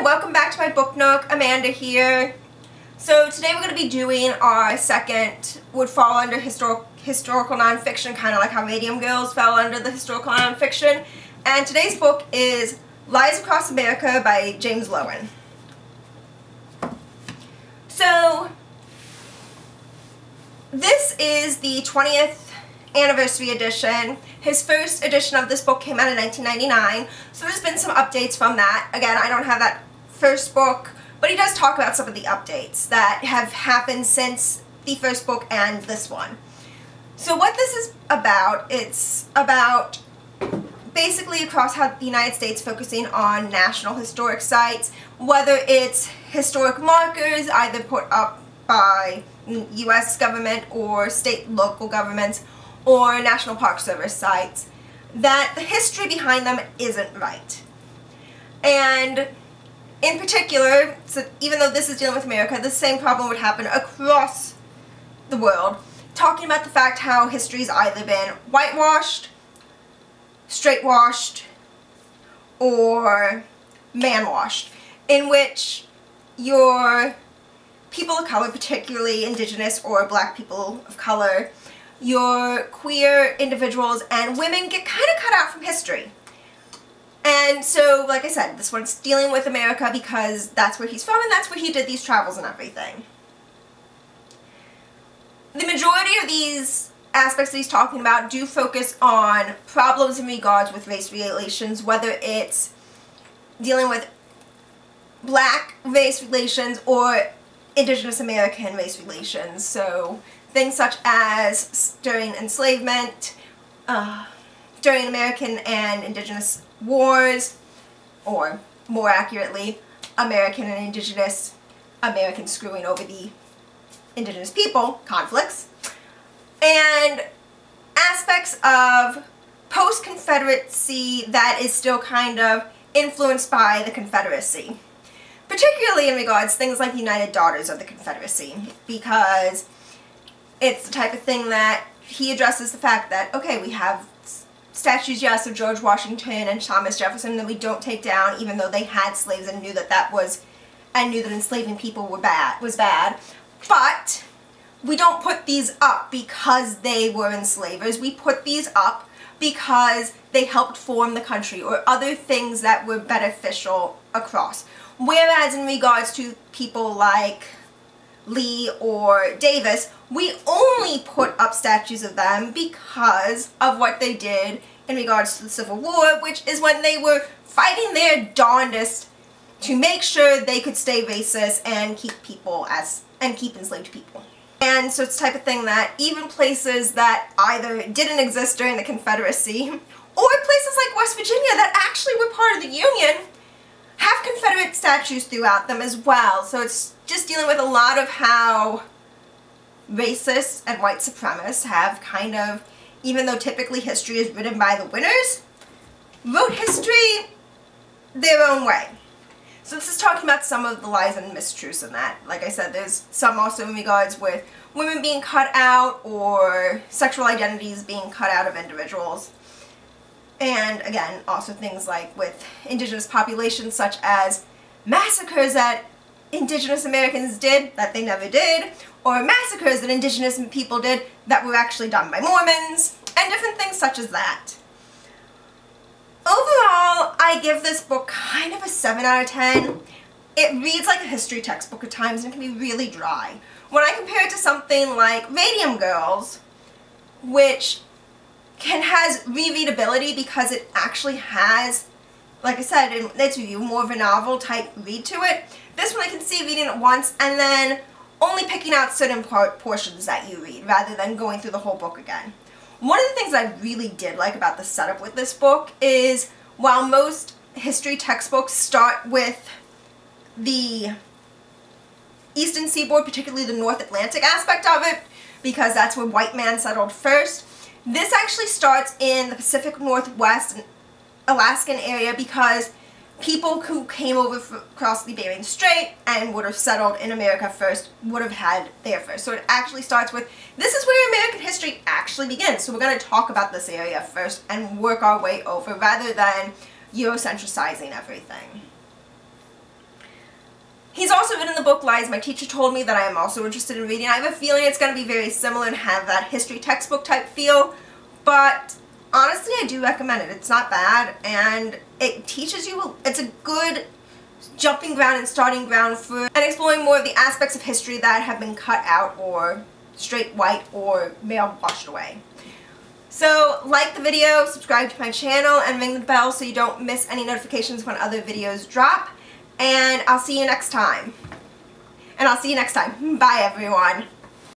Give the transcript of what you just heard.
welcome back to my book nook. Amanda here. So today we're going to be doing our second, would fall under historical nonfiction, kind of like how Radium Girls fell under the historical nonfiction. And today's book is Lies Across America by James Lowen. So this is the 20th anniversary edition. His first edition of this book came out in 1999, so there's been some updates from that. Again, I don't have that first book, but he does talk about some of the updates that have happened since the first book and this one. So what this is about, it's about basically across how the United States focusing on national historic sites, whether it's historic markers either put up by U.S. government or state and local governments or National Park Service sites, that the history behind them isn't right. And in particular, so even though this is dealing with America, the same problem would happen across the world, talking about the fact how history's either been whitewashed, straightwashed, or man-washed, in which your people of color, particularly indigenous or black people of color, your queer individuals and women get kind of cut out from history. And so, like I said, this one's dealing with America because that's where he's from and that's where he did these travels and everything. The majority of these aspects that he's talking about do focus on problems in regards with race relations, whether it's dealing with black race relations or indigenous American race relations. So things such as during enslavement, during American and indigenous wars, or more accurately, American and indigenous Americans screwing over the indigenous people conflicts, and aspects of post-Confederacy that is still kind of influenced by the Confederacy. Particularly in regards to things like the United Daughters of the Confederacy, because it's the type of thing that he addresses the fact that, okay, we have statues, yes, of George Washington and Thomas Jefferson that we don't take down, even though they had slaves and knew that enslaving people was bad. But we don't put these up because they were enslavers. We put these up because they helped form the country or other things that were beneficial across. Whereas in regards to people like Lee or Davis, we only put up statues of them because of what they did in regards to the Civil War, which is when they were fighting their darndest to make sure they could stay racist and keep enslaved people. And so it's the type of thing that even places that either didn't exist during the Confederacy or places like West Virginia that actually were part of the Union have Confederate statues throughout them as well. So it's just dealing with a lot of how racists and white supremacists have kind of, even though typically history is written by the winners, wrote history their own way. So this is talking about some of the lies and mistruths in that. Like I said, there's some also in regards with women being cut out or sexual identities being cut out of individuals. And again, also things like with indigenous populations, such as massacres that indigenous Americans did that they never did, or massacres that indigenous people did that were actually done by Mormons, and different things such as that. Overall, I give this book kind of a 7 out of 10. It reads like a history textbook at times and can be really dry. When I compare it to something like Radium Girls, which has rereadability because it actually has, like I said, in its review, more of a novel type read to it. This one I can see reading it once and then only picking out certain portions that you read rather than going through the whole book again. One of the things I really did like about the setup with this book is, while most history textbooks start with the Eastern Seaboard, particularly the North Atlantic aspect of it, because that's where white man settled first, this actually starts in the Pacific Northwest and Alaskan area because people who came over across the Bering Strait and would have settled in America first would have had there first. So it actually starts with, this is where American history actually begins. So we're going to talk about this area first and work our way over rather than Eurocentricizing everything. book Lies My Teacher Told Me that I am also interested in reading. I have a feeling it's going to be very similar and have that history textbook type feel, but honestly I do recommend it. It's not bad, and it teaches you, it's a good jumping ground and starting ground for and exploring more of the aspects of history that have been cut out or straight white or male washed away. So like the video, subscribe to my channel, and ring the bell so you don't miss any notifications when other videos drop. And I'll see you next time. Bye everyone.